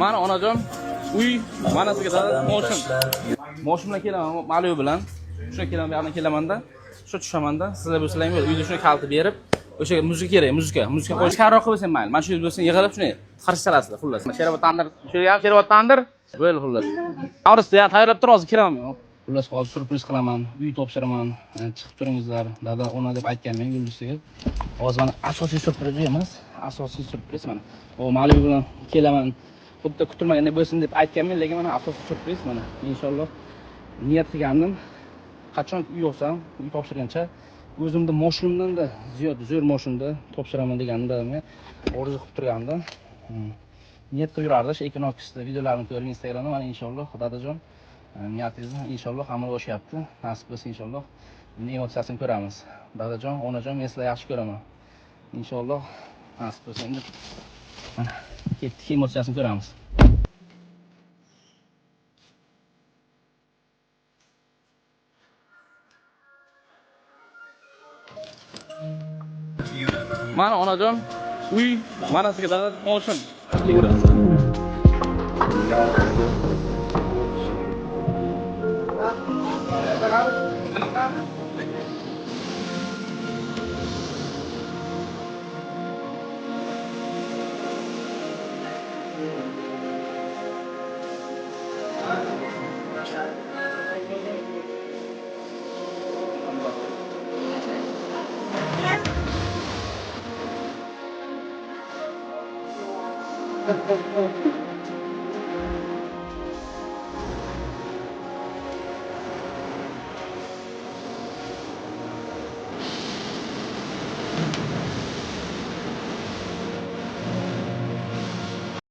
Mana onajon, uy, mana sizga dada moshim. Moshimdan kelaman, Maliyo bilan. Shuna kelaman, bu yerdan kelamanda. Shu tushamanda, sizlar bo'lsalaring bo'ldi. Uyda shuni kalti berib, o'sha muzika kerak, muzika qo'yish karoq qilib bo'lsa mayli. Mana shu bo'lsin yig'ilib shuni qarshi salasizlar, xullas. Sherobod tandir, shu ham sherobod tandir. Bo'l xullas. Avrista ya tayyorlab tur, hozir kelaman. Xullas, hozir surpriz qilaman, uy topshiraman. Chiqib turingizlar. Dada ona deb aytganman Yulduzga. Hozir mana asosiy surpriz emas, asosiy surpriz mana. O Maliyo bilan kelaman. Xuddi kutilmaganda bo'lsin deb aytganman, lekin mana asosiy surpriz mana. Inshaalloh niyat qilgandim. Qachon uy olsam, uy topshirgancha o'zimda moshinamdan-da ziyod zo'r mashinada topshiraman deganimda orzu qilib turgandim. Niyat qilib yurardi, shu Equinox'da videolarini ko'rib Instagramda mana inshaalloh dadajon niyatingizni inshaalloh amalga oshyapti. Nasib bo'lsa inshaalloh buning emotsiyasini ko'ramiz. Dadajon, onajon, men sizlarni yaxshi ko'raman. Inshaalloh nasib bo'lsa endi mana ketdik, emotsiyasini ko'ramiz. Mana onajon, uy, mana sizga dada moshim.